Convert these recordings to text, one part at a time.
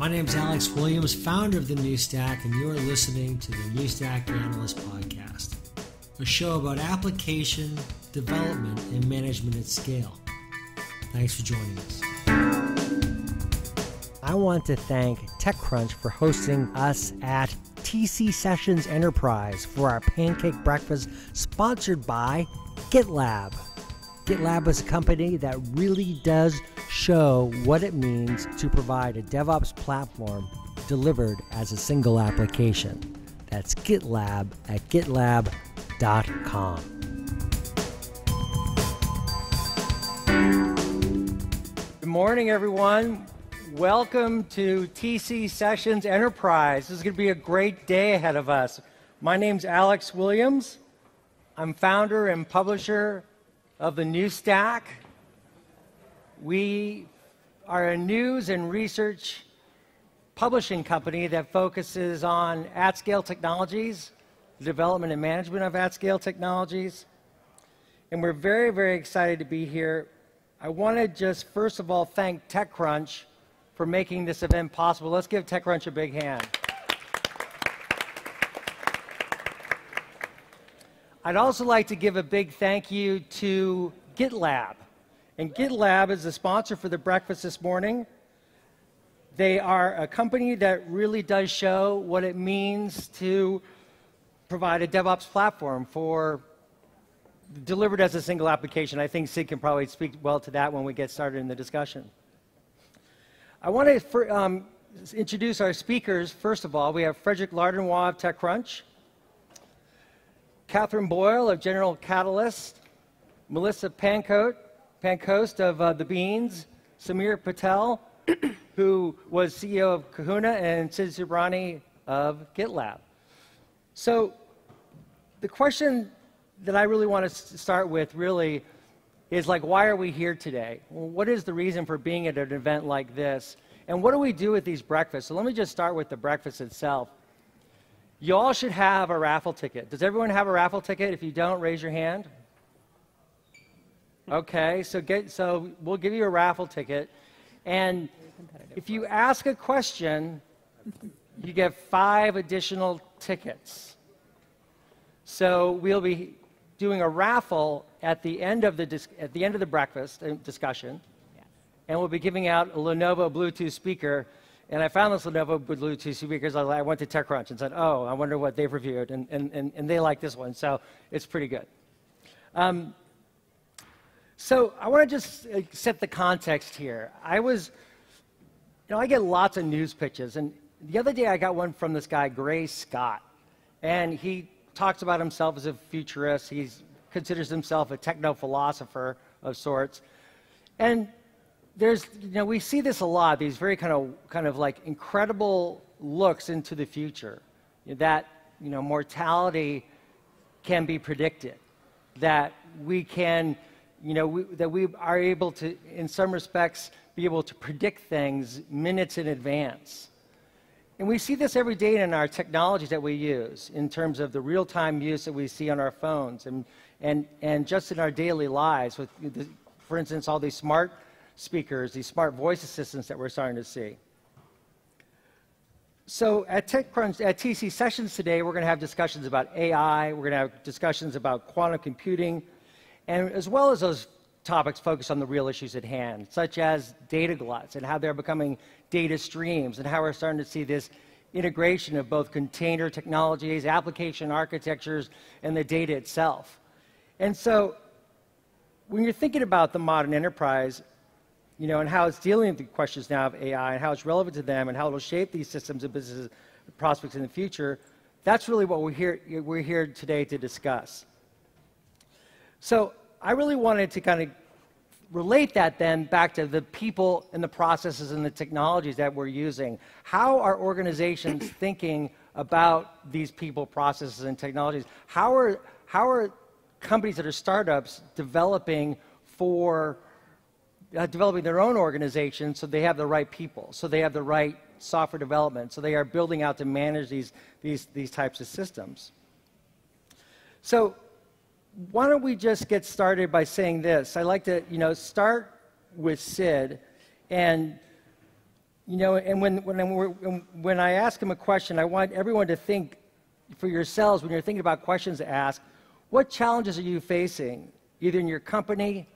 My name is Alex Williams, founder of The New Stack, and you're listening to the New Stack Analyst Podcast, a show about application, development, and management at scale. Thanks for joining us. I want to thank TechCrunch for hosting us at TC Sessions Enterprise for our pancake breakfast, sponsored by GitLab. GitLab is a company that really does show what it means to provide a DevOps platform delivered as a single application. That's GitLab at gitlab.com. Good morning, everyone. Welcome to TC Sessions Enterprise. This is going to be a great day ahead of us. My name's Alex Williams. I'm founder and publisher of The New Stack. We are a news and research publishing company that focuses on at-scale technologies, the development and management of at-scale technologies. And we're very, very excited to be here. I want to just, first of all, thank TechCrunch for making this event possible. Let's give TechCrunch a big hand. I'd also like to give a big thank you to GitLab. And GitLab is the sponsor for the breakfast this morning. They are a company that really does show what it means to provide a DevOps platform for delivered as a single application. I think Sid can probably speak well to that when we get started in the discussion. I want to introduce our speakers. First of all, we have Frederick Lardinois of TechCrunch, Catherine Boyle of General Catalyst, Melissa Pancoast of The Beans, Samir Patel, who was CEO of Kahuna, and Sid Subrani of GitLab. So the question that I really want to start with really is like, why are we here today? Well, what is the reason for being at an event like this? And what do we do with these breakfasts? So let me just start with the breakfast itself. You all should have a raffle ticket. Does everyone have a raffle ticket? If you don't, raise your hand. Okay, so we'll give you a raffle ticket. And if you ask a question, you get 5 additional tickets. So we'll be doing a raffle at the end of the breakfast discussion, and we'll be giving out a Lenovo Bluetooth speaker. And I found this Lenovo Bluetooth speaker because I went to TechCrunch and said, oh, I wonder what they've reviewed, and they like this one, so it's pretty good. So I want to just set the context here. I get lots of news pitches, and the other day I got one from this guy, Gray Scott, and he talks about himself as a futurist. He considers himself a techno-philosopher of sorts. And we see this a lot, these very kind of like incredible looks into the future, that, mortality can be predicted, that we can, that we are able to, in some respects, be able to predict things minutes in advance. And we see this every day in our technologies that we use, in terms of the real-time use that we see on our phones and just in our daily lives with, for instance, all these smart speakers, these smart voice assistants that we're starting to see. So at TechCrunch, at TC Sessions today, we're going to have discussions about AI, we're going to have discussions about quantum computing, and as well as those topics focused on the real issues at hand, such as data gluts and how they're becoming data streams, and how we're starting to see this integration of both container technologies, application architectures, and the data itself. And so when you're thinking about the modern enterprise, and how it's dealing with the questions now of AI and how it's relevant to them and how it'll shape these systems and business prospects in the future, that's really what we're here today to discuss. So I really wanted to kind of relate that then back to the people and the processes and the technologies that we're using. How are organizations thinking about these people, processes, and technologies? How are companies that are startups developing their own organization so they have the right people, so they have the right software development, so they are building out to manage these types of systems? So why don't we just get started by saying this? I like to, start with Sid, and, and when I ask him a question, I want everyone to think for yourselves, when you're thinking about questions to ask, what challenges are you facing, either in your company,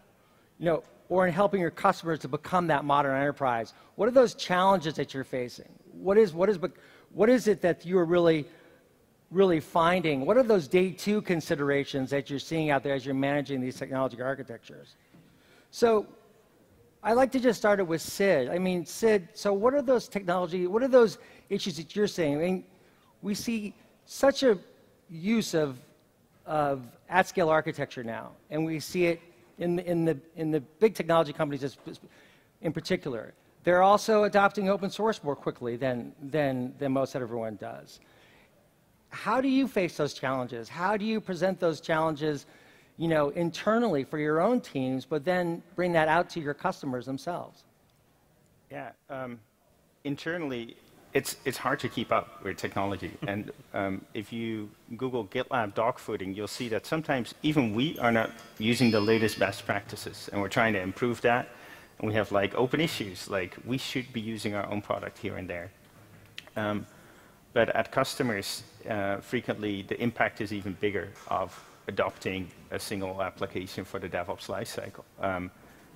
or in helping your customers to become that modern enterprise? What are those challenges that you're facing? What is it that you are really finding? What are those day two considerations that you're seeing out there as you're managing these technology architectures? So I'd like to just start it with Sid. I mean, Sid, so what are those issues that you're seeing? I mean, we see such a use of at-scale architecture now, and we see it in the big technology companies in particular. They're also adopting open source more quickly than most everyone does. How do you face those challenges? How do you present those challenges, internally for your own teams, but then bring that out to your customers themselves? Yeah, internally, it's hard to keep up with technology. And if you Google GitLab dogfooding, you'll see that sometimes even we are not using the latest best practices, and we're trying to improve that. And we have open issues, we should be using our own product here and there. But at customers, frequently the impact is even bigger of adopting a single application for the DevOps lifecycle.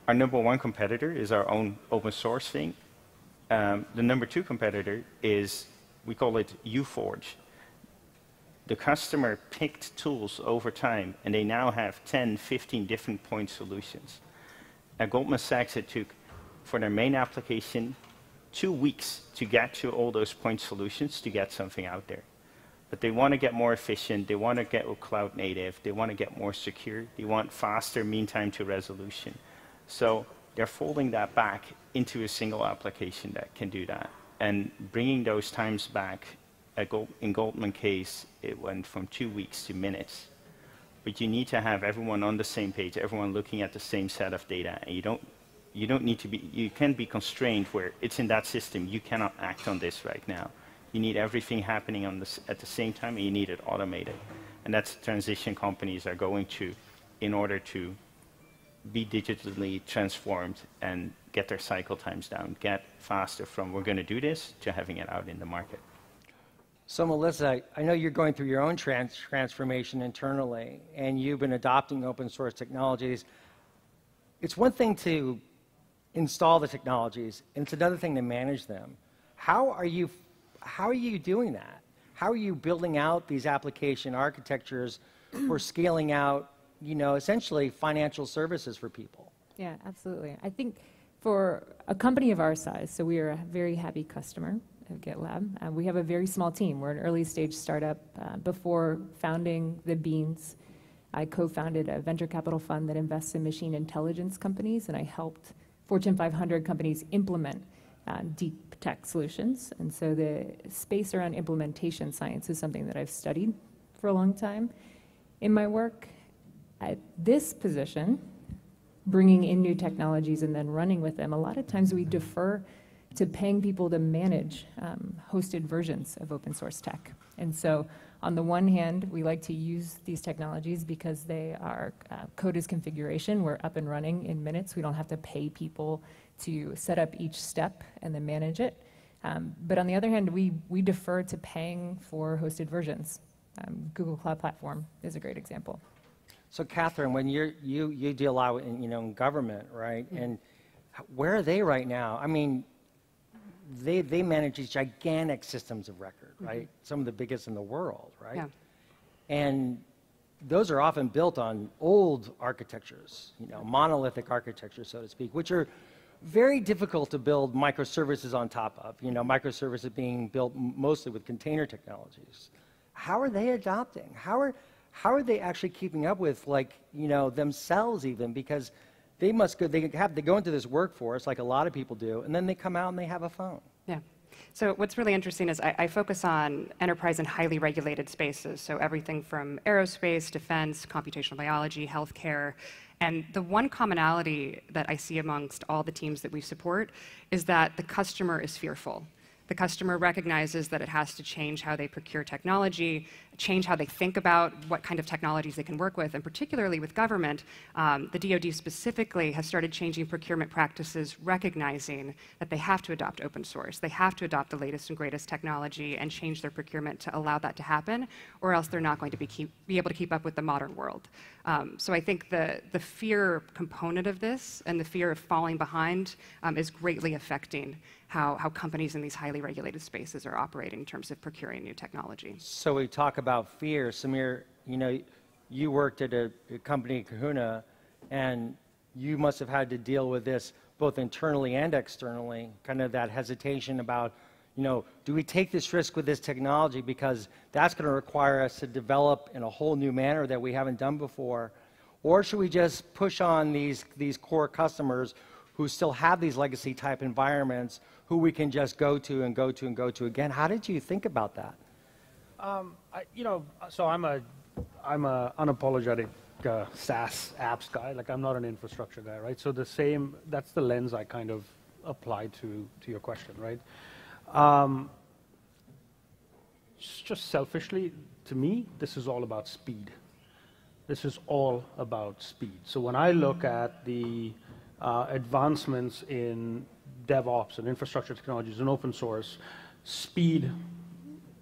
Our number one competitor is our own open source thing. The number two competitor is, we call it UForge. The customer picked tools over time, and they now have 10, 15 different point solutions. At Goldman Sachs, it took, for their main application, 2 weeks to get to all those point solutions to get something out there. But they want to get more efficient, they want to get cloud native, they want to get more secure, they want faster mean time to resolution. So they're folding that back into a single application that can do that. And bringing those times back, in Goldman case, it went from 2 weeks to minutes. But you need to have everyone on the same page, everyone looking at the same set of data, and you don't need to be, you can be constrained where it's in that system, you cannot act on this right now. You need everything happening at the same time, and you need it automated. And that's the transition companies are going to in order to be digitally transformed and get their cycle times down, get faster from we're going to do this to having it out in the market. So Melissa, I know you're going through your own transformation internally, and you've been adopting open source technologies. It's one thing to install the technologies, and it's another thing to manage them. How are you doing that? How are you building out these application architectures for scaling out, essentially financial services for people? Yeah, absolutely. I think for a company of our size, so we are a very happy customer of GitLab. We have a very small team. We're an early stage startup. Before founding the Beans, I co-founded a venture capital fund that invests in machine intelligence companies, and I helped Fortune 500 companies implement deep tech solutions. And so the space around implementation science is something that I've studied for a long time in my work. At this position, bringing in new technologies and then running with them, a lot of times we defer to paying people to manage hosted versions of open source tech. And so on the one hand, we like to use these technologies because they are code as configuration. We're up and running in minutes. We don't have to pay people to set up each step and then manage it. But on the other hand, we defer to paying for hosted versions. Google Cloud Platform is a great example. So Catherine, when you deal a lot in government, right? Mm-hmm. And where are they right now? I mean, they manage these gigantic systems of record, right? Mm-hmm. Some of the biggest in the world, right? Yeah. And those are often built on old architectures, monolithic architectures, so to speak, which are very difficult to build microservices on top of. Microservices being built mostly with container technologies. How are they adopting? How are they actually keeping up with themselves even? Because they go into this workforce like a lot of people do, and then they come out and they have a phone. Yeah. So what's really interesting is I focus on enterprise and highly regulated spaces. So everything from aerospace, defense, computational biology, healthcare. And the one commonality that I see amongst all the teams that we support is that the customer is fearful. The customer recognizes that it has to change how they procure technology, change how they think about what kind of technologies they can work with, and particularly with government, the DoD specifically has started changing procurement practices, recognizing that they have to adopt open source. They have to adopt the latest and greatest technology and change their procurement to allow that to happen, or else they're not going to be able to keep up with the modern world. So I think the fear component of this and the fear of falling behind is greatly affecting how companies in these highly regulated spaces are operating in terms of procuring new technology. So we talk about fear. Samir, you worked at a company, Kahuna, and you must have had to deal with this both internally and externally, kind of that hesitation about, do we take this risk with this technology because that's going to require us to develop in a whole new manner that we haven't done before? Or should we just push on these core customers who still have these legacy type environments who we can just go to and go to and go to again? How did you think about that? So I'm a unapologetic SaaS apps guy. Like, I'm not an infrastructure guy, right? So that's the lens I kind of apply to your question, right? Just selfishly, to me, this is all about speed. This is all about speed. So when I look at the advancements in DevOps and infrastructure technologies and open source, speed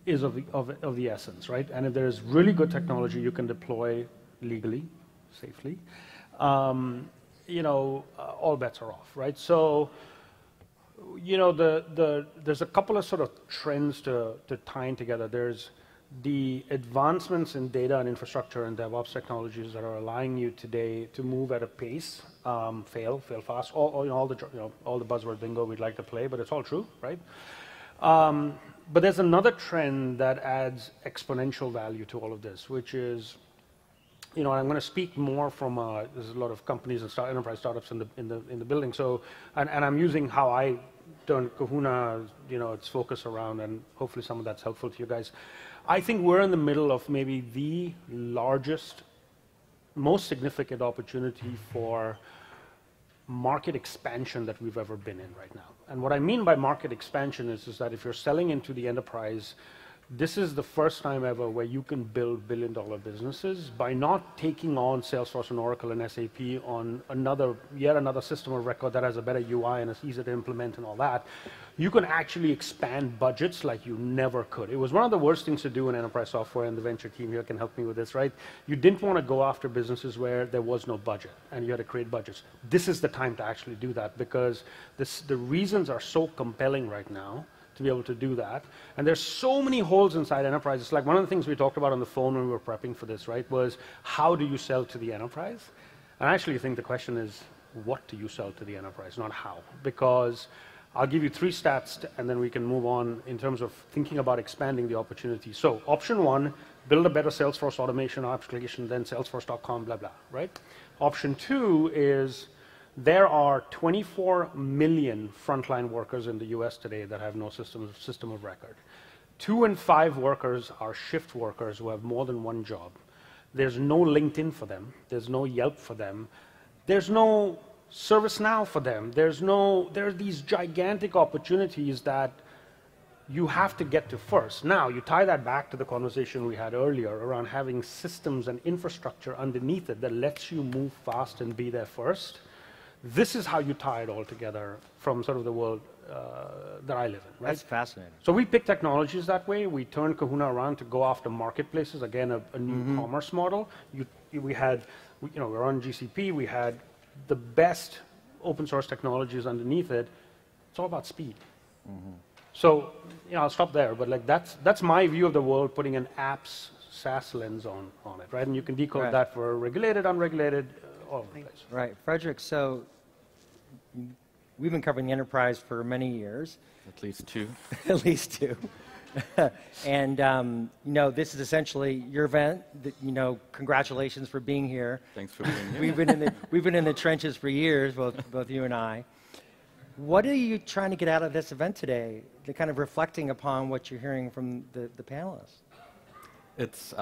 is of the essence, right? And if there's really good technology you can deploy legally, safely, all bets are off, right? So, there's a couple of sort of trends to tying together. There's the advancements in data and infrastructure and DevOps technologies that are allowing you today to move at a pace, fail fast, all the buzzword bingo we'd like to play, but it's all true, right? But there's another trend that adds exponential value to all of this, which is, I'm going to speak more from there's a lot of companies and enterprise startups in the building. So, and I'm using how I turned Kahuna, its focus around, and hopefully some of that's helpful to you guys. I think we're in the middle of maybe the largest, most significant opportunity for market expansion that we've ever been in right now. And what I mean by market expansion is that if you're selling into the enterprise, this is the first time ever where you can build billion-dollar businesses by not taking on Salesforce and Oracle and SAP on yet another system of record that has a better UI and is easier to implement and all that. You can actually expand budgets like you never could. It was one of the worst things to do in enterprise software, and the venture team here can help me with this, right? You didn't want to go after businesses where there was no budget and you had to create budgets. This is the time to actually do that because the reasons are so compelling right now to be able to do that. And there's so many holes inside enterprises. Like, one of the things we talked about on the phone when we were prepping for this, right, was how do you sell to the enterprise? And I actually think the question is, what do you sell to the enterprise, not how? Because I'll give you 3 stats and then we can move on in terms of thinking about expanding the opportunity. So option 1, build a better Salesforce automation application than salesforce.com, blah, blah, right? Option 2 is, there are 24 million frontline workers in the US today that have no system of record. 2 in 5 workers are shift workers who have more than one job. There's no LinkedIn for them. There's no Yelp for them. There's no ServiceNow for them. There are these gigantic opportunities that you have to get to first. Now, you tie that back to the conversation we had earlier around having systems and infrastructure underneath it that lets you move fast and be there first. This is how you tie it all together from sort of the world that I live in, right? That's fascinating. So we pick technologies that way. We turn Kahuna around to go after marketplaces, again, a new commerce model. We're on GCP. We had the best open source technologies underneath it. It's all about speed. So, I'll stop there, but like that's my view of the world, putting an apps SaaS lens on it, right? And you can decode that for regulated, unregulated, all over the place. Right. Frederick, so we've been covering the enterprise for many years. At least 2. At least 2. And, this is essentially your event. Congratulations for being here. Thanks for being here. We've been in the trenches for years, both you and I. What are you trying to get out of this event today, to kind of reflecting upon what you're hearing from the panelists? It's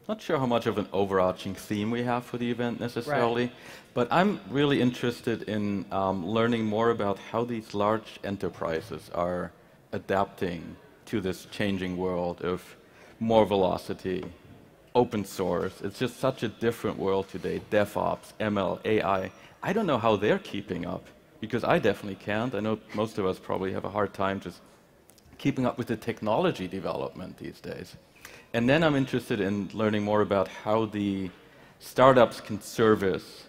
not sure how much of an overarching theme we have for the event necessarily, but I'm really interested in learning more about how these large enterprises are adapting to this changing world of more velocity, open source. It's just such a different world today. DevOps, ML, AI. I don't know how they're keeping up, because I definitely can't. I know most of us probably have a hard time just keeping up with the technology development these days. And then I'm interested in learning more about how the startups can service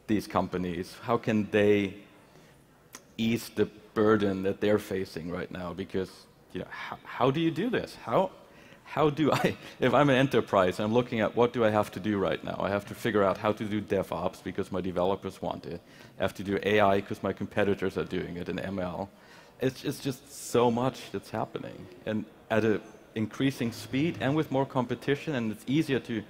these companies. How can they ease the burden that they're facing right now? Because, you know, how do you do this? How do I, if I'm an enterprise, I'm looking at what do I have to do right now? I have to figure out how to do DevOps because my developers want it. I have to do AI because my competitors are doing it in ML. It's just so much that's happening, and at an increasing speed and with more competition, and it's easier to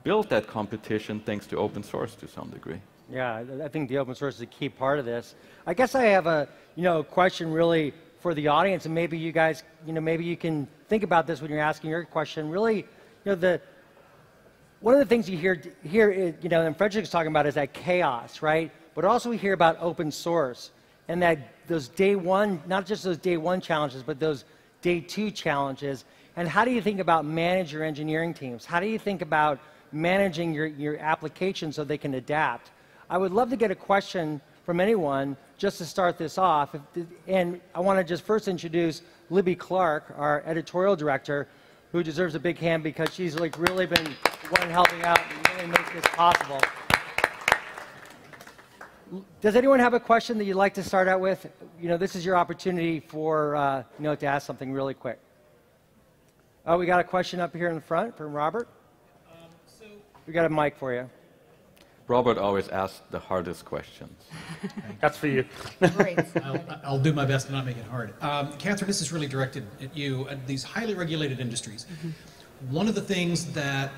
build that competition thanks to open source to some degree. Yeah, I think the open source is a key part of this. I guess I have a question really for the audience, and maybe you guys, maybe you can think about this when you're asking your question. Really, one of the things you hear, and Frederick's talking about is that chaos, right? But also we hear about open source, and that those day one, not just those day one challenges, but those day two challenges. And how do you think about manage your engineering teams? How do you think about managing your applications so they can adapt? I would love to get a question from anyone just to start this off. And I want to just first introduce Libby Clark, our editorial director, who deserves a big hand because she's really been the one helping out and really make this possible. Does anyone have a question that you'd like to start out with? This is your opportunity for, to ask something really quick. Oh, we got a question up here in the front from Robert. We got a mic for you. Robert always asks the hardest questions. That's for you. Great. I'll do my best to not make it hard. Catherine, this is really directed at you. These highly regulated industries. One of the things that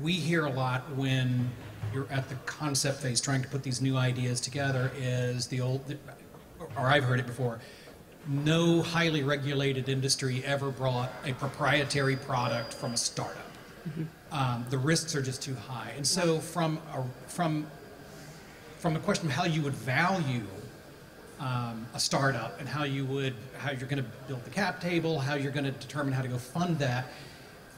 we hear a lot when you're at the concept phase trying to put these new ideas together is or I've heard it before, no highly regulated industry ever brought a proprietary product from a startup. The risks are just too high. And so from the question of how you would value a startup and how you're going to build the cap table, how you're going to determine how to go fund that,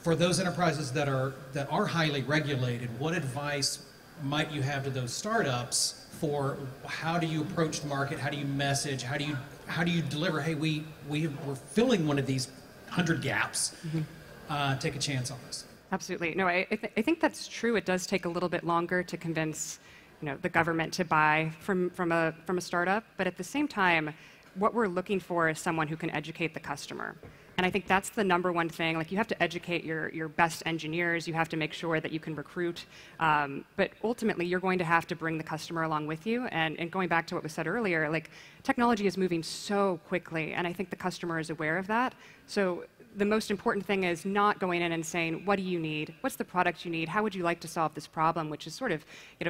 for those enterprises that are highly regulated, what advice might you have to those startups for how do you approach the market, how do you message, how do you deliver, hey, we're filling one of these 100 gaps, take a chance on this. Absolutely. No, I think that's true. It does take a little bit longer to convince the government to buy from a startup, but at the same time, what we're looking for is someone who can educate the customer. And I think that's the number one thing. Like, you have to educate your best engineers. You have to make sure that you can recruit. But ultimately, you're going to have to bring the customer along with you. And going back to what was said earlier, like, technology is moving so quickly, and I think the customer is aware of that. So the most important thing is not going in and saying, what do you need? What's the product you need? How would you like to solve this problem? Which is sort of,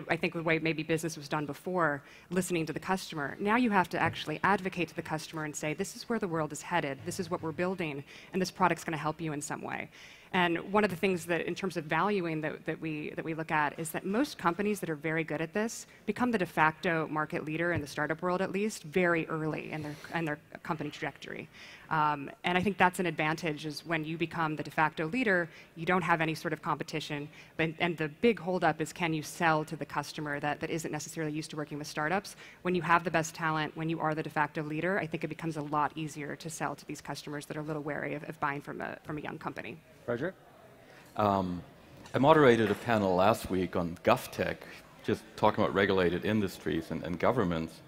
I think the way maybe business was done before, listening to the customer. Now you have to actually advocate to the customer and say, this is where the world is headed. This is what we're building, and this product's going to help you in some way. And one of the things that, in terms of valuing that we look at, is that most companies that are very good at this become the de facto market leader in the startup world, at least, very early in their company trajectory. And I think that's an advantage, is when you become the de facto leader, you don't have any sort of competition. And the big holdup is, can you sell to the customer that isn't necessarily used to working with startups? When you have the best talent, when you are the de facto leader, I think it becomes a lot easier to sell to these customers that are a little wary of buying from a young company. Roger? I moderated a panel last week on GovTech, just talking about regulated industries and governments.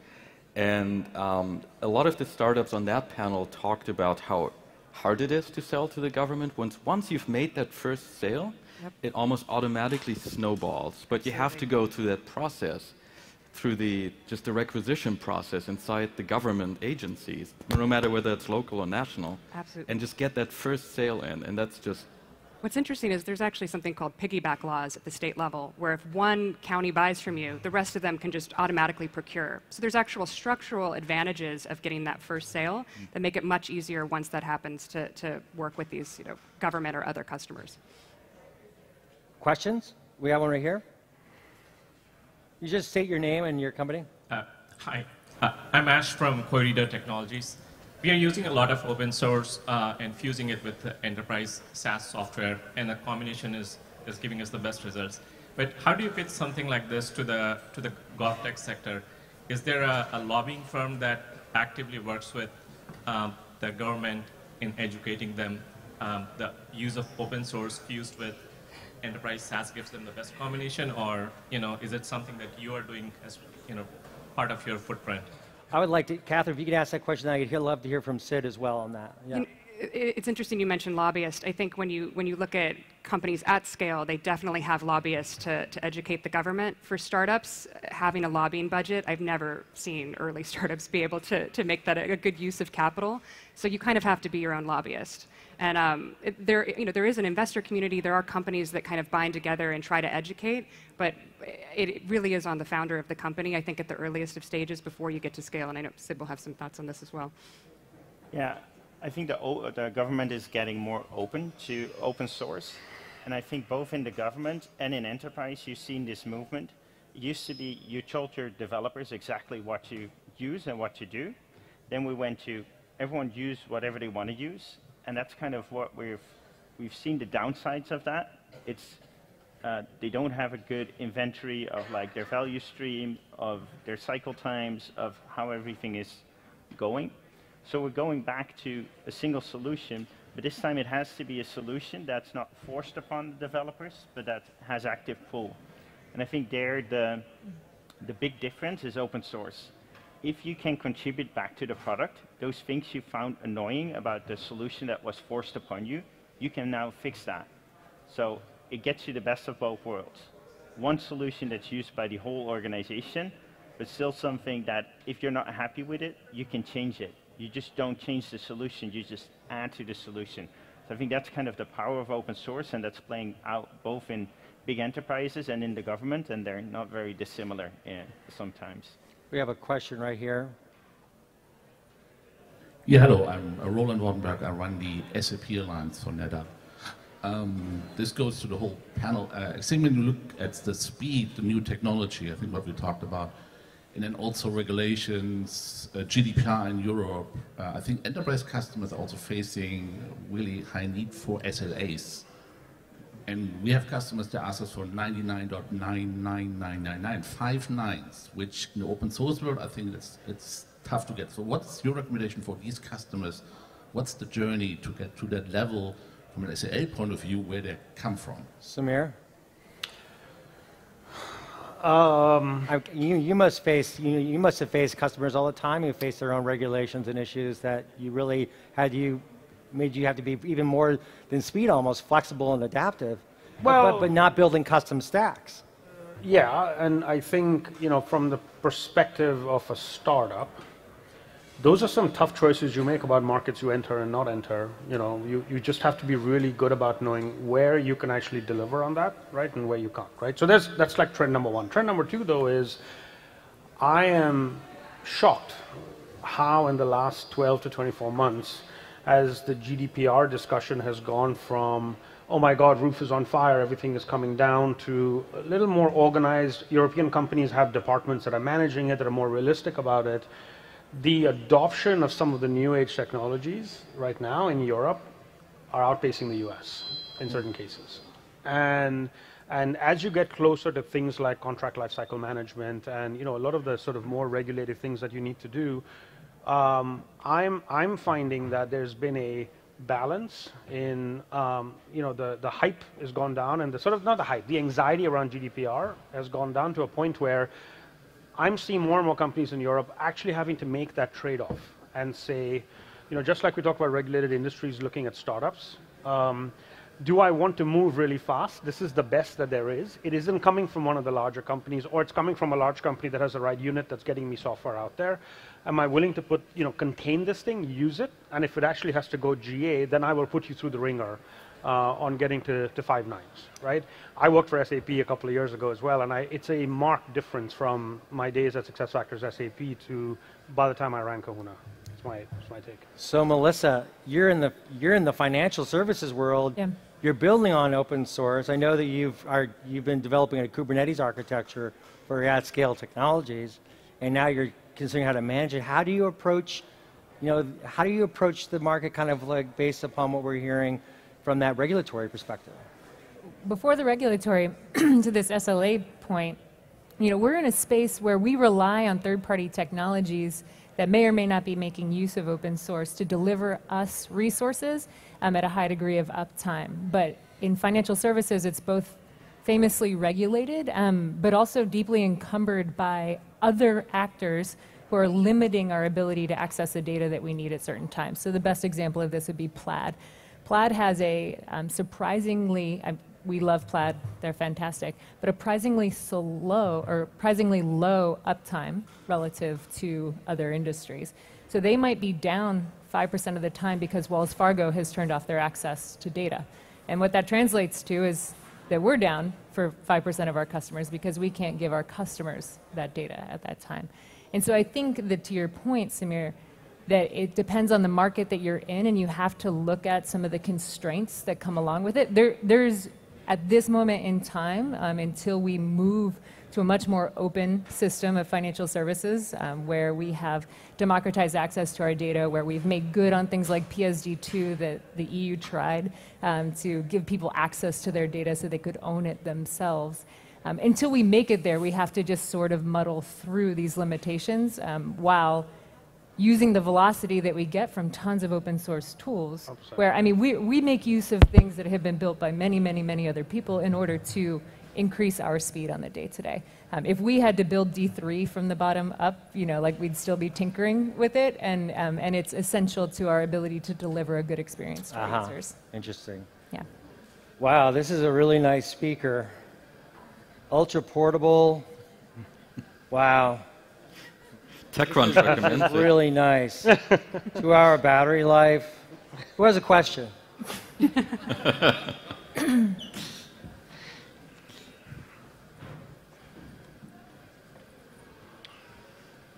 And a lot of the startups on that panel talked about how hard it is to sell to the government. Once you've made that first sale, it almost automatically snowballs. But you have to go through that process, through the requisition process inside the government agencies, no matter whether it's local or national. Absolutely. And just get that first sale in. And that's just... What's interesting is there's actually something called piggyback laws at the state level, where if one county buys from you, the rest of them can just automatically procure. So there's actual structural advantages of getting that first sale that make it much easier once that happens to work with these government or other customers. Questions? We have one right here. You just state your name and your company. Hi, I'm Ash from Querido Technologies. we are using a lot of open source and fusing it with the enterprise SaaS software, and the combination is giving us the best results. But how do you pitch something like this to the GovTech sector? Is there a lobbying firm that actively works with the government in educating them? The use of open source fused with enterprise SaaS gives them the best combination, or is it something that you are doing as part of your footprint? I would like to, Catherine, if you could ask that question, I'd love to hear from Sid as well on that. Yeah. It's interesting you mentioned lobbyists. I think when you look at companies at scale, they definitely have lobbyists to educate the government. For startups, having a lobbying budget, I've never seen early startups be able to make that a good use of capital. So you kind of have to be your own lobbyist. And there is an investor community. There are companies that kind of bind together and try to educate, but it really is on the founder of the company, I think, at the earliest of stages before you get to scale. And I know Sid will have some thoughts on this as well. Yeah. I think the government is getting more open to open source. And I think both in the government and in enterprise, you've seen this movement. It used to be you told your developers exactly what to use and what to do. Then we went to everyone use whatever they want to use. And that's kind of what we've seen the downsides of that. It's they don't have a good inventory of like their value stream, of their cycle times, of how everything is going. So we're going back to a single solution, but this time it has to be a solution that's not forced upon the developers, but that has active pull. And I think there the big difference is open source. If you can contribute back to the product, those things you found annoying about the solution that was forced upon you, you can now fix that. So it gets you the best of both worlds. One solution that's used by the whole organization, but still something that if you're not happy with it, you can change it. You just don't change the solution, you just add to the solution. So I think that's kind of the power of open source, and that's playing out both in big enterprises and in the government, and they're not very dissimilar sometimes. We have a question right here. Yeah, hello, I'm Roland Wartenberg. I run the SAP Alliance for NetApp. This goes to the whole panel. I think when you look at the speed, the new technology, I think what we talked about, and then also regulations, GDPR in Europe. I think enterprise customers are also facing really high need for SLAs. And we have customers that ask us for 99.99999, 5 nines, which in the open source world, I think it's tough to get. So what's your recommendation for these customers? What's the journey to get to that level from an SLA point of view where they come from? Samir? You must have faced customers all the time who face their own regulations and issues that you really made you have to be even more than speed, almost flexible and adaptive, but not building custom stacks. Yeah, and I think from the perspective of a startup, those are some tough choices you make about markets you enter and not enter. You just have to be really good about knowing where you can actually deliver on that, right, and where you can't, right? So that's like trend number one. Trend number two, though, is I am shocked how in the last 12 to 24 months, as the GDPR discussion has gone from, oh my God, roof is on fire, everything is coming down, to a little more organized. European companies have departments that are managing it, that are more realistic about it. The adoption of some of the new age technologies right now in Europe are outpacing the US in certain cases. And as you get closer to things like contract lifecycle management and a lot of the sort of more regulated things that you need to do, I'm finding that there's been a balance in the hype has gone down, and the sort of not the hype, the anxiety around GDPR has gone down to a point where I'm seeing more and more companies in Europe actually having to make that trade-off and say, just like we talked about regulated industries looking at startups, do I want to move really fast? This is the best that there is. It isn't coming from one of the larger companies, or it's coming from a large company that has the right unit that's getting me software out there. Am I willing to contain this thing, use it? And if it actually has to go GA, then I will put you through the ringer on getting to 5 nines, right? I worked for SAP a couple of years ago as well, and it's a marked difference from my days at SuccessFactors SAP to by the time I ran Kahuna. That's my take. So Melissa, you're in the financial services world. Yeah. You're building on open source. I know that you've been developing a Kubernetes architecture for at-scale technologies, and now you're considering how to manage it. How do you approach how do you approach the market kind of like based upon what we're hearing from that regulatory perspective? Before the regulatory, to this SLA point, we're in a space where we rely on third-party technologies that may or may not be making use of open source to deliver us resources at a high degree of uptime. But in financial services, it's both famously regulated, but also deeply encumbered by other actors who are limiting our ability to access the data that we need at certain times. So the best example of this would be Plaid. Plaid has a surprisingly, we love Plaid, they're fantastic, but surprisingly low uptime relative to other industries. So they might be down 5% of the time because Wells Fargo has turned off their access to data. And what that translates to is that we're down for 5% of our customers because we can't give our customers that data at that time. And so I think that to your point, Samir, that it depends on the market that you're in, and you have to look at some of the constraints that come along with it. There's, at this moment in time, until we move to a much more open system of financial services, where we have democratized access to our data, where we've made good on things like PSD2 that the EU tried to give people access to their data so they could own it themselves. Until we make it there, we have to just sort of muddle through these limitations while using the velocity that we get from tons of open source tools, where, I mean, we make use of things that have been built by many, many, many other people in order to increase our speed on the day-to-day. If we had to build D3 from the bottom up, like we'd still be tinkering with it, and it's essential to our ability to deliver a good experience to our users. Interesting. Yeah. Wow, this is a really nice speaker. Ultra portable. Wow. TechCrunch recommends it. Really nice. 2-hour battery life. Who has a question?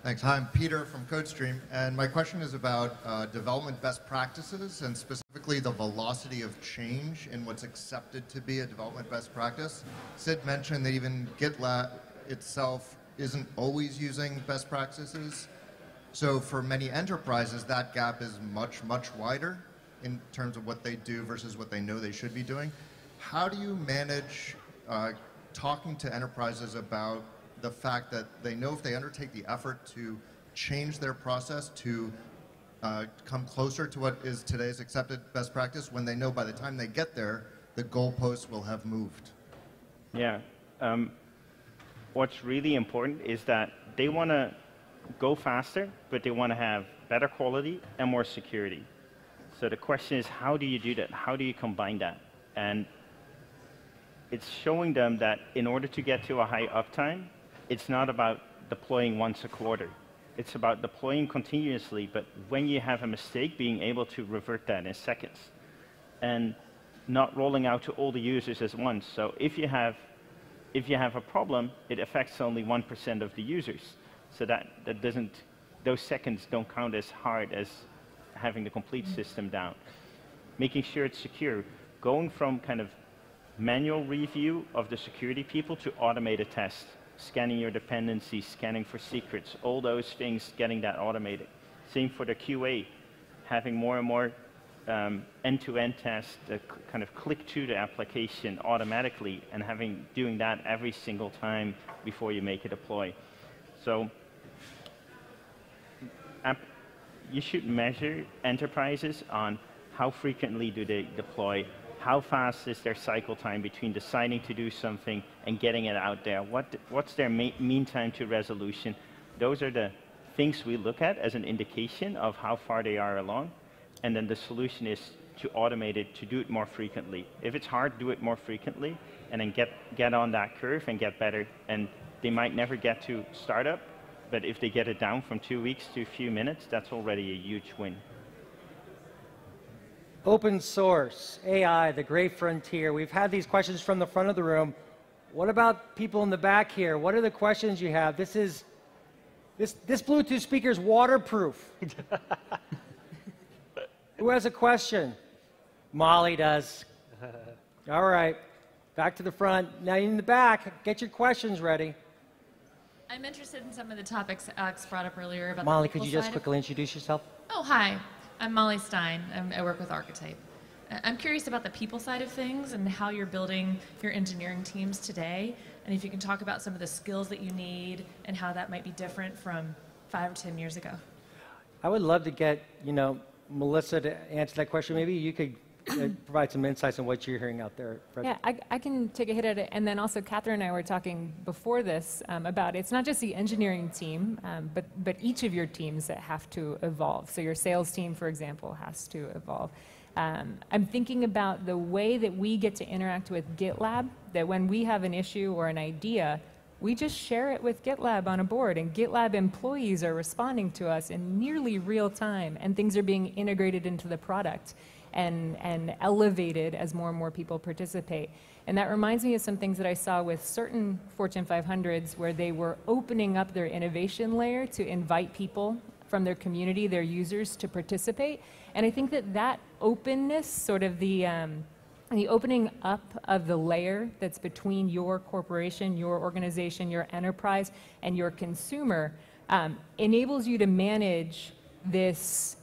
Thanks. Hi, I'm Peter from CodeStream, and my question is about development best practices, and specifically the velocity of change in what's accepted to be a development best practice. Sid mentioned that even GitLab itself isn't always using best practices. So for many enterprises, that gap is much, much wider in terms of what they do versus what they know they should be doing. How do you manage talking to enterprises about the fact that they know if they undertake the effort to change their process to come closer to what is today's accepted best practice, when they know by the time they get there, the goalposts will have moved? Yeah. What's really important is that they want to go faster, but they want to have better quality and more security. So the question is, how do you do that? How do you combine that? And it's showing them that in order to get to a high uptime, it's not about deploying once a quarter. It's about deploying continuously, but when you have a mistake, being able to revert that in seconds. And not rolling out to all the users as once. So if you have a problem, it affects only 1% of the users. So that doesn't, those seconds don't count as hard as having the complete system down. Making sure it's secure. Going from kind of manual review of the security people to automated test. Scanning your dependencies, scanning for secrets, all those things, getting that automated. Same for the QA, having more and more end-to-end tests that kind of click to the application automatically, and doing that every single time before you make a deploy. So you should measure enterprises on how frequently do they deploy, how fast is their cycle time between deciding to do something and getting it out there, what's their mean time to resolution. Those are the things we look at as an indication of how far they are along. And then the solution is to automate it, to do it more frequently. If it's hard, do it more frequently, and then get on that curve and get better. And they might never get to startup, but if they get it down from 2 weeks to a few minutes, that's already a huge win. Open source, AI, the great frontier. We've had these questions from the front of the room. What about people in the back here? What are the questions you have? This Bluetooth speaker is waterproof. Who has a question? Molly does. All right, back to the front. Now in the back, get your questions ready. I'm interested in some of the topics Alex brought up earlier about Molly, the could people you just side quickly introduce yourself? Oh, hi. I'm Molly Stein. I work with Archetype. I'm curious about the people side of things and how you're building your engineering teams today, and if you can talk about some of the skills that you need and how that might be different from 5 or 10 years ago. I would love to get, Melissa to answer that question. Maybe you could provide some insights on what you're hearing out there, Fred. Yeah, I can take a hit at it. And then also Catherine and I were talking before this about it's not just the engineering team, but each of your teams that have to evolve. So your sales team, for example, has to evolve. I'm thinking about the way that we get to interact with GitLab, that when we have an issue or an idea, we just share it with GitLab on a board, and GitLab employees are responding to us in nearly real time, and things are being integrated into the product and elevated as more and more people participate. And that reminds me of some things that I saw with certain Fortune 500s where they were opening up their innovation layer to invite people from their community, their users, to participate. And I think that openness, sort of the opening up of the layer that's between your corporation, your organization, your enterprise, and your consumer enables you to manage this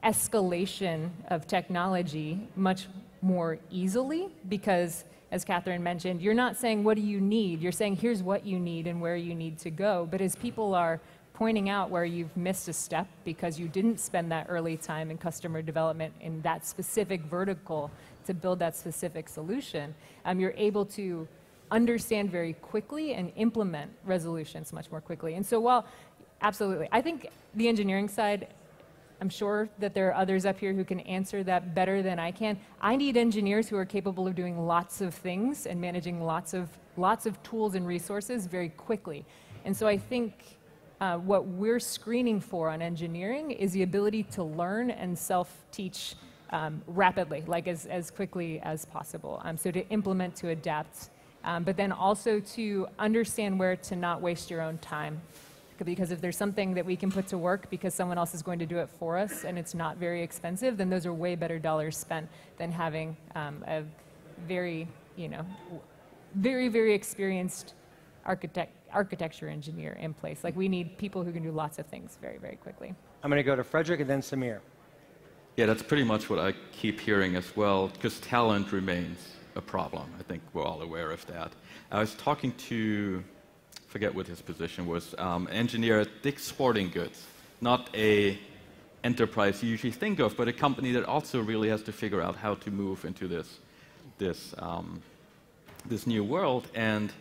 escalation of technology much more easily, because, as Catherine mentioned, you're not saying, what do you need? You're saying, here's what you need and where you need to go. But as people are pointing out where you've missed a step because you didn't spend that early time in customer development in that specific vertical to build that specific solution, you're able to understand very quickly and implement resolutions much more quickly. And so while, absolutely, I think the engineering side, I'm sure that there are others up here who can answer that better than I can. I need engineers who are capable of doing lots of things and managing lots of tools and resources very quickly. And so I think what we're screening for on engineering is the ability to learn and self-teach rapidly, like as quickly as possible. So to implement, to adapt, but then also to understand where to not waste your own time. Because if there's something that we can put to work because someone else is going to do it for us and it's not very expensive, then those are way better dollars spent than having a very, very, very experienced architecture engineer in place. Like, we need people who can do lots of things very, very quickly. I'm going to go to Frederick and then Samir. Yeah, that's pretty much what I keep hearing as well, because talent remains a problem. I think we're all aware of that. I was talking to, forget what his position was, an engineer at Dick's Sporting Goods, not a enterprise you usually think of, but a company that also really has to figure out how to move into this new world. And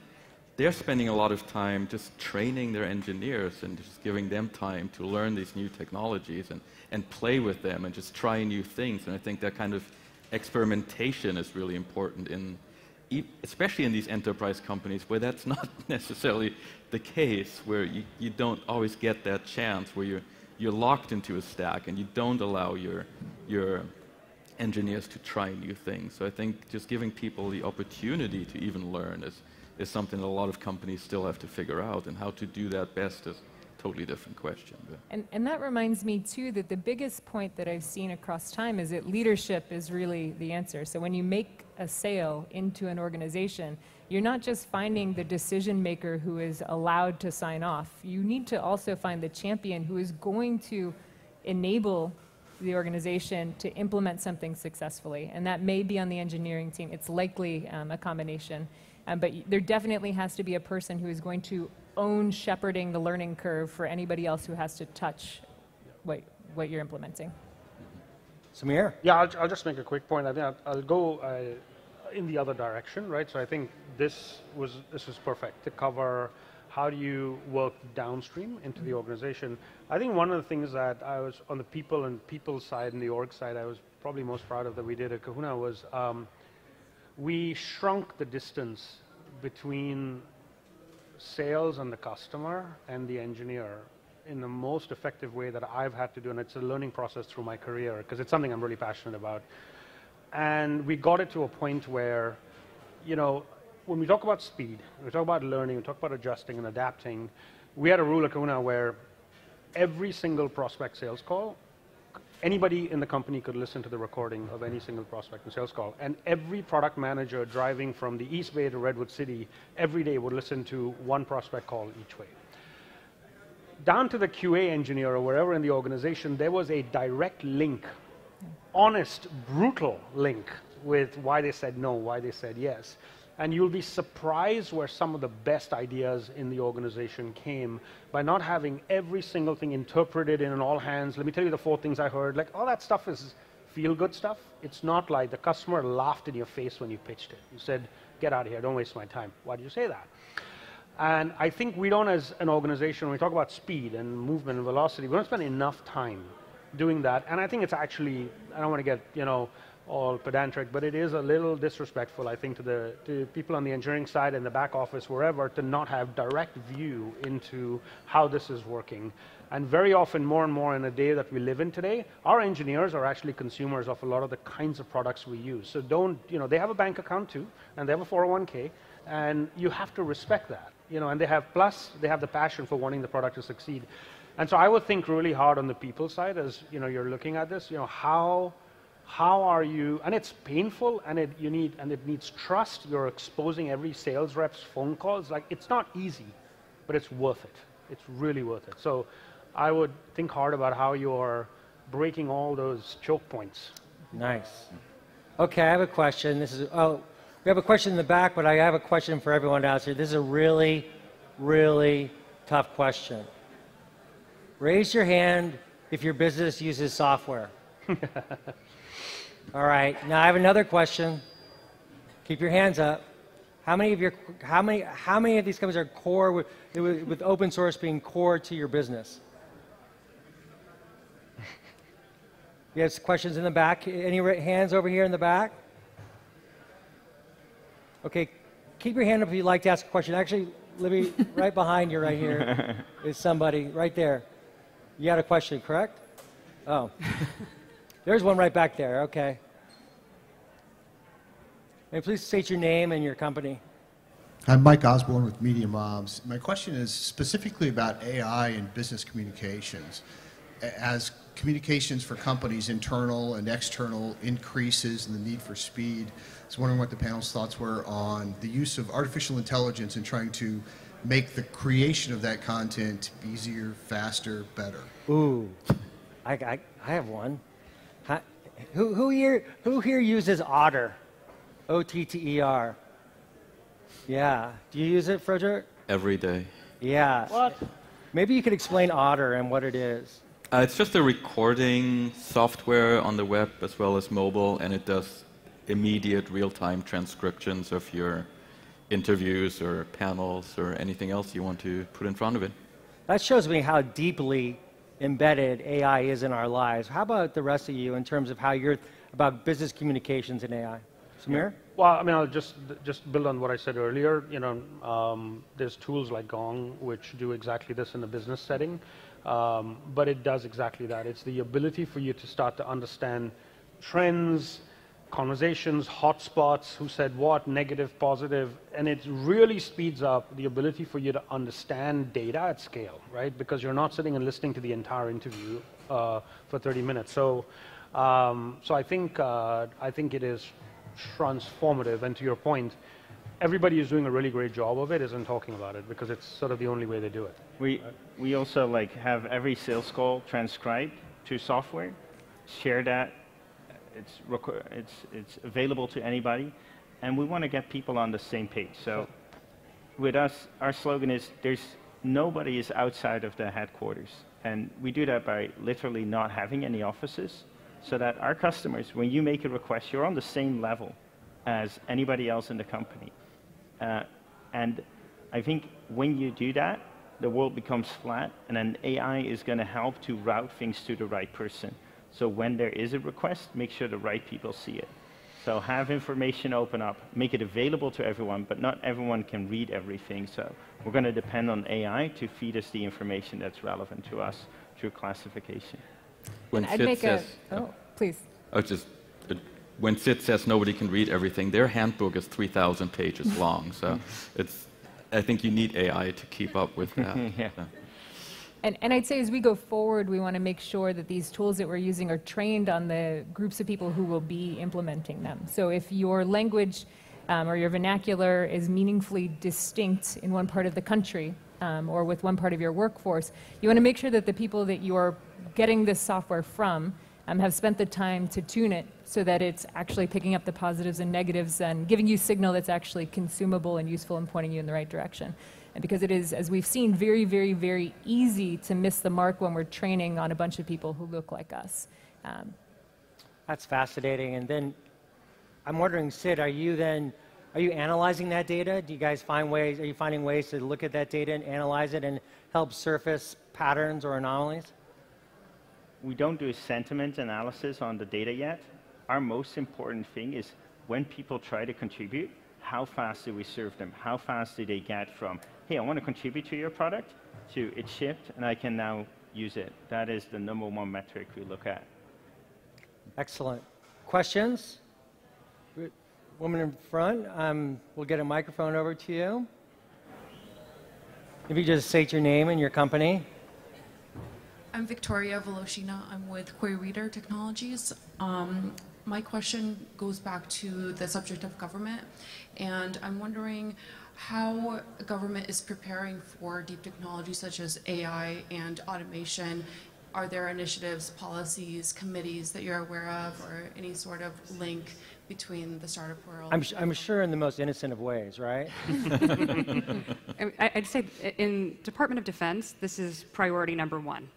they're spending a lot of time just training their engineers and just giving them time to learn these new technologies and play with them and just try new things. And I think that kind of experimentation is really important, especially in these enterprise companies where that's not necessarily the case, where you don't always get that chance, where you're locked into a stack and you don't allow your engineers to try new things. So I think just giving people the opportunity to even learn is something that a lot of companies still have to figure out, and how to do that best is a totally different question. And that reminds me, too, that the biggest point that I've seen across time is that leadership is really the answer. So when you make a sale into an organization, you're not just finding the decision maker who is allowed to sign off. You need to also find the champion who is going to enable the organization to implement something successfully. And that may be on the engineering team. It's likely a combination. But there definitely has to be a person who is going to own shepherding the learning curve for anybody else who has to touch what you're implementing. Samir? Yeah, I'll just make a quick point. I think I'll go in the other direction, right? So I think this was perfect to cover how do you work downstream into the organization. I think one of the things that I was on the people side and the org side, I was probably most proud of that we did at Kahuna was we shrunk the distance between sales and the customer and the engineer in the most effective way that I've had to do, and it's a learning process through my career because it's something I'm really passionate about. And we got it to a point where, when we talk about speed, we talk about learning, we talk about adjusting and adapting, we had a rule at Kahuna where every single prospect sales call anybody in the company could listen to the recording of any single prospect and sales call. And every product manager driving from the East Bay to Redwood City every day would listen to one prospect call each way. Down to the QA engineer or wherever in the organization, there was a direct link, honest, brutal link with why they said no, why they said yes. And you'll be surprised where some of the best ideas in the organization came by not having every single thing interpreted in an all hands. Let me tell you the 4 things I heard. Like, all that stuff is feel-good stuff. It's not like the customer laughed in your face when you pitched it. You said, get out of here, don't waste my time. Why did you say that? And I think we don't, as an organization, when we talk about speed and movement and velocity, we don't spend enough time doing that. And I think it's actually, I don't want to get, all pedantic, but it is a little disrespectful, I think, to people on the engineering side and the back office, wherever, to not have direct view into how this is working. And very often, more and more in the day that we live in today, our engineers are actually consumers of a lot of the kinds of products we use. So don't, they have a bank account too, and they have a 401k, and you have to respect that, and they have the passion for wanting the product to succeed. And so I would think really hard on the people side as, you're looking at this, how are you, and it's painful, and it needs trust. You're exposing every sales rep's phone calls. Like, it's not easy, but it's worth it. It's really worth it. So I would think hard about how you're breaking all those choke points. Nice. Okay, I have a question. We have a question in the back, but I have a question for everyone else here. This is a really, really tough question. Raise your hand if your business uses software. All right, now I have another question. Keep your hands up. How many of these companies are core with open source being core to your business? You have questions in the back? Any hands over here in the back? Okay, keep your hand up if you'd like to ask a question. Actually, Libby, right behind you right here is somebody right there. You had a question, correct? Oh. There's one right back there, okay. May please state your name and your company. I'm Mike Osborne with Media Mobs. My question is specifically about AI and business communications. As communications for companies, internal and external, increases and the need for speed, I was wondering what the panel's thoughts were on the use of artificial intelligence in trying to make the creation of that content easier, faster, better. Ooh, I have one. Who here uses Otter? O-T-T-E-R. Yeah. Do you use it, Frederick? Every day. Yeah. What? Maybe you could explain Otter and what it is. It's just a recording software on the web as well as mobile, and it does immediate real-time transcriptions of your interviews or panels or anything else you want to put in front of it. That shows me how deeply embedded AI is in our lives. How about the rest of you in terms of how you're about business communications and AI? Samir? Well, I mean, I'll just build on what I said earlier. There's tools like Gong which do exactly this in a business setting, but it does exactly that. It's the ability for you to start to understand trends, conversations, hotspots, who said what, negative, positive, and it really speeds up the ability for you to understand data at scale, right? Because you're not sitting and listening to the entire interview for 30 minutes. So I think it is transformative, and to your point, everybody who's doing a really great job of it isn't talking about it because it's sort of the only way they do it. We also have every sales call transcribed to software, share that. It's available to anybody, and we want to get people on the same page. So with us, our slogan is nobody is outside of the headquarters, and we do that by literally not having any offices, so that our customers, when you make a request, you're on the same level as anybody else in the company. And I think when you do that, the world becomes flat, and then AI is going to help to route things to the right person. So when there is a request, make sure the right people see it. So have information open up, make it available to everyone, but not everyone can read everything. So we're going to depend on AI to feed us the information that's relevant to us through classification. When I'd Sid make says, please. When Sid says nobody can read everything, their handbook is 3,000 pages long. So I think you need AI to keep up with that. Yeah. And I'd say as we go forward, we want to make sure that these tools that we're using are trained on the groups of people who will be implementing them. So if your language or your vernacular is meaningfully distinct in one part of the country or with one part of your workforce, you want to make sure that the people that you're getting this software from have spent the time to tune it so that it's actually picking up the positives and negatives and giving you signal that's actually consumable and useful and pointing you in the right direction. And because it is, as we've seen, very, very, very easy to miss the mark when we're training on a bunch of people who look like us. That's fascinating. And then I'm wondering, Sid, are you analyzing that data? Do you guys find ways, are you finding ways to look at that data and analyze it and help surface patterns or anomalies? We don't do a sentiment analysis on the data yet. Our most important thing is when people try to contribute, how fast do we serve them? How fast do they get from, hey, I want to contribute to your product, to it's shipped and I can now use it? That is the #1 metric we look at. Excellent. Questions? Woman in front, we'll get a microphone over to you. If you just state your name and your company. I'm Victoria Volosina. I'm with Query Reader Technologies. My question goes back to the subject of government, and I'm wondering how government is preparing for deep technology such as AI and automation. Are there initiatives, policies, committees that you're aware of, or any sort of link between the startup world? I'm sure in the most innocent of ways, right? I'd say in Department of Defense, this is priority #1.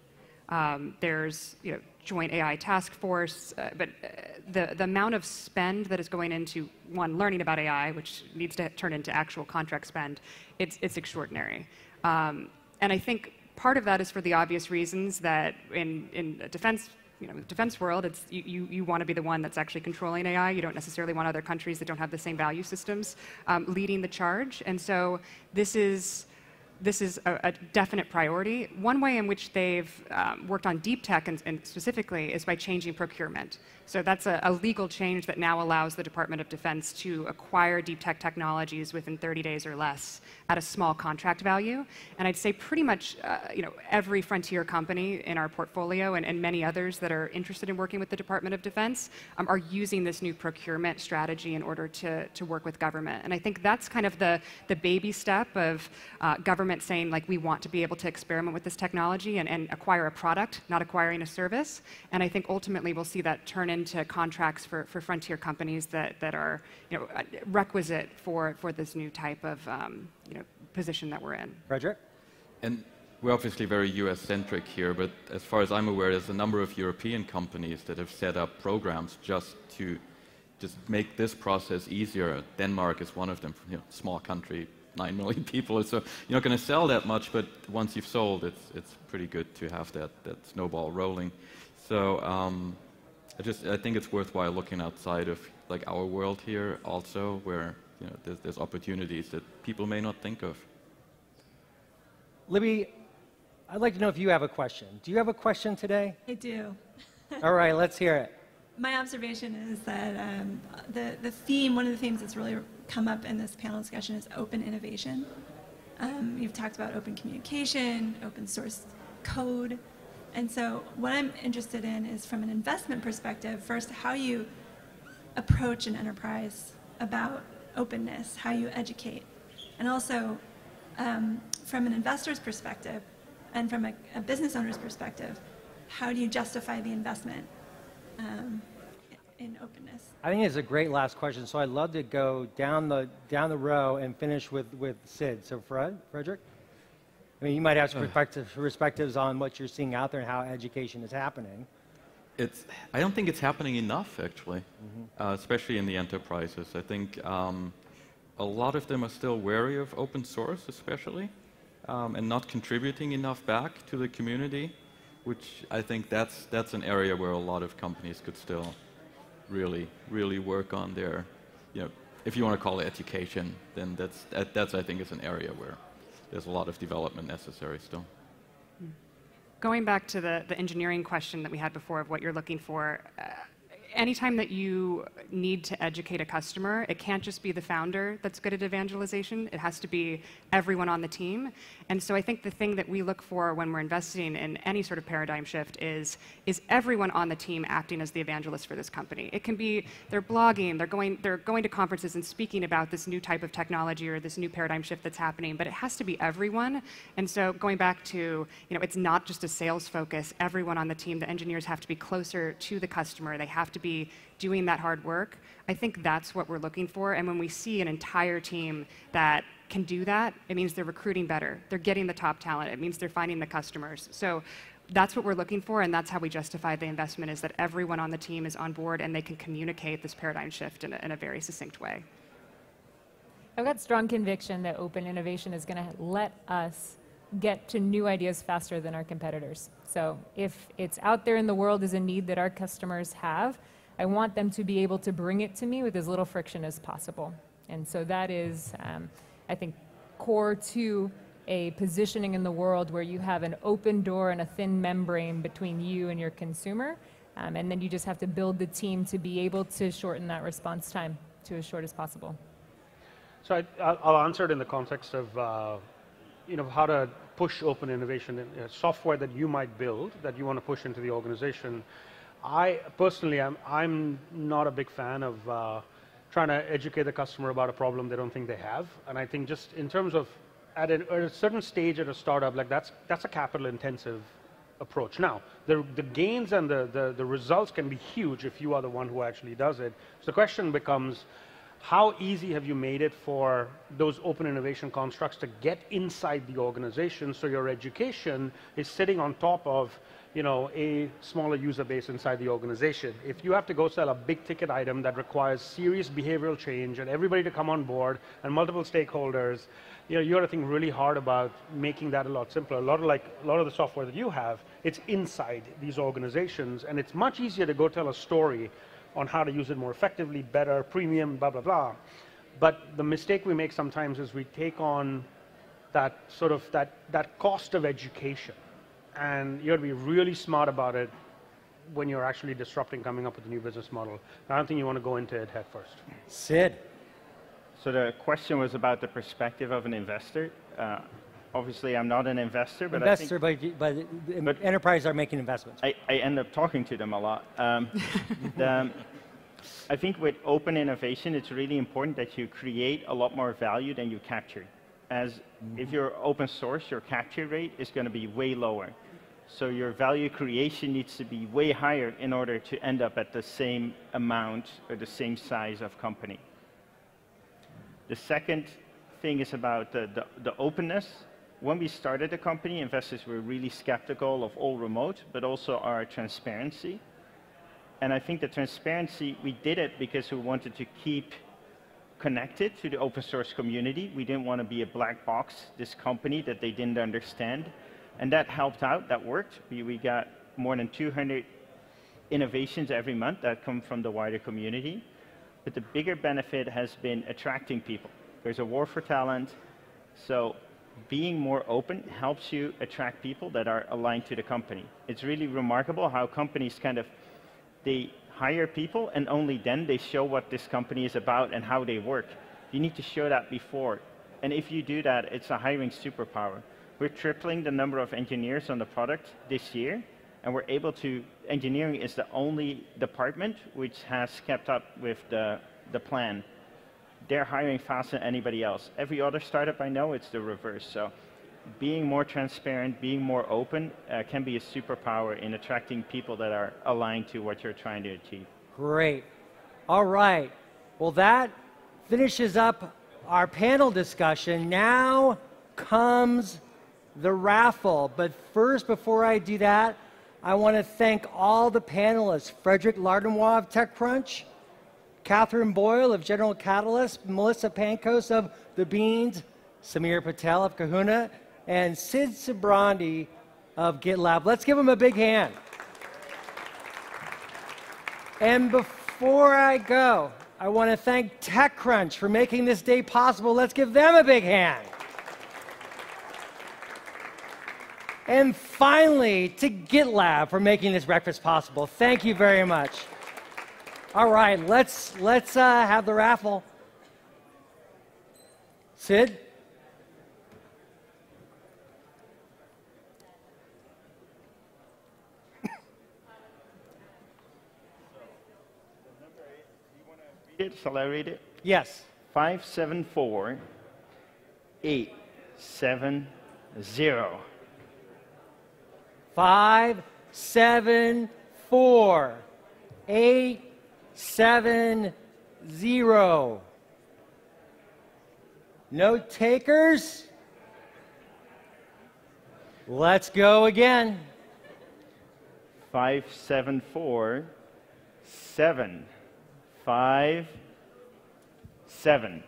There's joint AI task force, but the amount of spend that is going into, one, learning about AI, which needs to turn into actual contract spend, it's extraordinary. And I think part of that is for the obvious reasons that in defense, the defense world, it's you want to be the one that's actually controlling AI. You don't necessarily want other countries that don't have the same value systems leading the charge. And so this is a definite priority. One way in which they've worked on deep tech and specifically is by changing procurement. So that's a legal change that now allows the Department of Defense to acquire deep tech technologies within 30 days or less at a small contract value. And I'd say pretty much every frontier company in our portfolio and many others that are interested in working with the Department of Defense are using this new procurement strategy in order to work with government. And I think that's kind of the baby step of government saying, like, we want to be able to experiment with this technology and acquire a product, not acquiring a service. And I think ultimately we'll see that turn into contracts for frontier companies that are requisite for this new type of position that we're in. Frederick? And we're obviously very US-centric here, but as far as I'm aware, there's a number of European companies that have set up programs just to make this process easier. Denmark is one of them, small country, 9 million people, so you're not going to sell that much, but once you've sold, it's pretty good to have that snowball rolling. So I think it's worthwhile looking outside of like our world here also, where there's opportunities that people may not think of. Libby, I'd like to know if you have a question. Do you have a question today? I do. All right, let's hear it. My observation is that the theme, one of the themes that's really come up in this panel discussion is open innovation. You've talked about open communication, open source code. And so what I'm interested in is, from an investment perspective, first, how you approach an enterprise about openness, how you educate. And also, from an investor's perspective and from a business owner's perspective, how do you justify the investment in openness? I think it's a great last question, so I'd love to go down the row and finish with Sid. So Frederick? I mean, you might have some perspectives on what you're seeing out there and how education is happening. I don't think it's happening enough, actually, especially in the enterprises. I think a lot of them are still wary of open source, especially, and not contributing enough back to the community, which I think that's an area where a lot of companies could still really, really work on their, if you want to call it education, then that's I think is an area where there's a lot of development necessary still. Going back to the engineering question that we had before of what you're looking for, anytime that you need to educate a customer, it can't just be the founder that's good at evangelization. It has to be everyone on the team. And so I think the thing that we look for when we're investing in any sort of paradigm shift is everyone on the team acting as the evangelist for this company. It can be they're blogging, they're going to conferences and speaking about this new type of technology or this new paradigm shift that's happening, but it has to be everyone. And so going back to, it's not just a sales focus. Everyone on the team, the engineers have to be closer to the customer. They have to be doing that hard work. I think that's what we're looking for. And when we see an entire team that can do that, it means they're recruiting better. They're getting the top talent. It means they're finding the customers. So that's what we're looking for, and that's how we justify the investment, is that everyone on the team is on board and they can communicate this paradigm shift in a very succinct way. I've got strong conviction that open innovation is going to let us get to new ideas faster than our competitors. So if it's out there in the world as a need that our customers have, I want them to be able to bring it to me with as little friction as possible. And so that is, I think, core to a positioning in the world where you have an open door and a thin membrane between you and your consumer. And then you just have to build the team to be able to shorten that response time to as short as possible. So I'll answer it in the context of how to push open innovation in software that you might build, that you want to push into the organization. I personally I'm not a big fan of trying to educate the customer about a problem they don't think they have. And I think just in terms of at a certain stage at a startup, like that's a capital intensive approach. Now, the gains and the results can be huge if you are the one who actually does it. So the question becomes, how easy have you made it for those open innovation constructs to get inside the organization so your education is sitting on top of a smaller user base inside the organization? If you have to go sell a big ticket item that requires serious behavioral change and everybody to come on board and multiple stakeholders, you got to think really hard about making that a lot simpler. A lot of the software that you have, it's inside these organizations, and it's much easier to go tell a story on how to use it more effectively, better, premium, blah, blah, blah. But the mistake we make sometimes is we take on that sort of that cost of education. And you got to be really smart about it when you're actually disrupting, coming up with a new business model. I don't think you want to go into it head first. Sid. So the question was about the perspective of an investor. Obviously, I'm not an investor, but but enterprises are making investments. I end up talking to them a lot. I think with open innovation, it's really important that you create a lot more value than you capture. If you're open source, your capture rate is going to be way lower. So your value creation needs to be way higher in order to end up at the same amount or the same size of company. The second thing is about the openness. When we started the company, investors were really skeptical of all remote, but also our transparency. And I think the transparency, we did it because we wanted to keep connected to the open source community. We didn't want to be a black box, this company that they didn't understand. And that helped out, that worked. We got more than 200 innovations every month that come from the wider community. But the bigger benefit has been attracting people. There's a war for talent. So being more open helps you attract people that are aligned to the company. It's really remarkable how companies they hire people and only then they show what this company is about and how they work. You need to show that before. And if you do that, it's a hiring superpower. We're tripling the number of engineers on the product this year, and we're able to, engineering is the only department which has kept up with the plan. They're hiring faster than anybody else. Every other startup I know, it's the reverse. So being more transparent, being more open can be a superpower in attracting people that are aligned to what you're trying to achieve. Great. All right. Well, that finishes up our panel discussion. Now comes the raffle. But first, before I do that, I want to thank all the panelists. Frederick Lardenois of TechCrunch, Catherine Boyle of General Catalyst, Melissa Pankos of The Beans, Samir Patel of Kahuna, and Sid Sibrandy of GitLab. Let's give them a big hand. And before I go, I want to thank TechCrunch for making this day possible. Let's give them a big hand. And finally, to GitLab for making this breakfast possible. Thank you very much. All right, let's have the raffle. Sid? Shall I read it? Yes. 574870. 574870. No takers? Let's go again. 574757. 574757.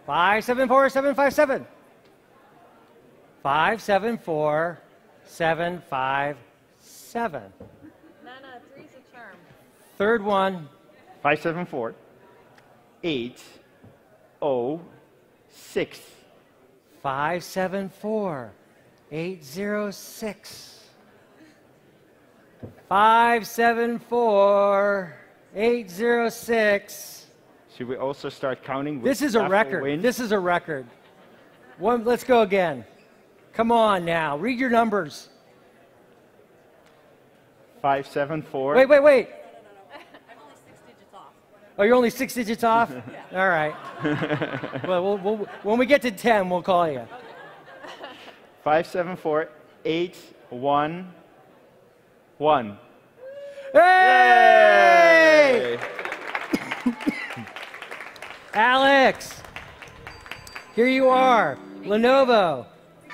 574757. 574757. No, three's a charm. Third one. 574806. 574806. 574806. Should we also start counting? With This is a raffle record. wins? This is a record. Let's go again. Come on now. Read your numbers. 574. Wait. I'm only 6 digits off. Oh, you're only 6 digits off? Yeah. All right. Well, when we get to 10, we'll call you. 574811. Hey! Alex, here you are. Lenovo.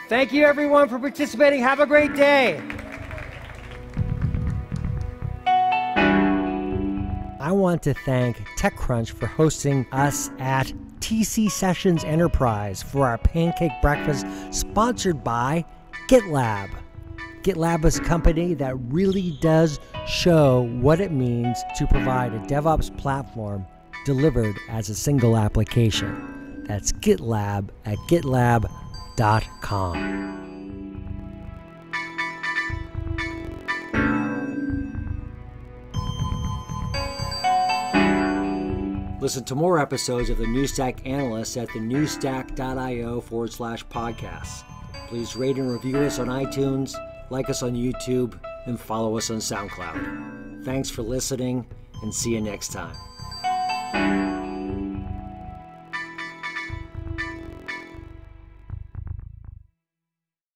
Thank you, everyone, for participating. Have a great day. I want to thank TechCrunch for hosting us at TC Sessions Enterprise for our pancake breakfast, sponsored by GitLab. GitLab is a company that really does show what it means to provide a DevOps platform delivered as a single application. That's GitLab at gitlab.com. Listen to more episodes of the Newsstack Analyst at thenewstack.io/podcasts. Please rate and review us on iTunes, like us on YouTube, and follow us on SoundCloud. Thanks for listening, and see you next time.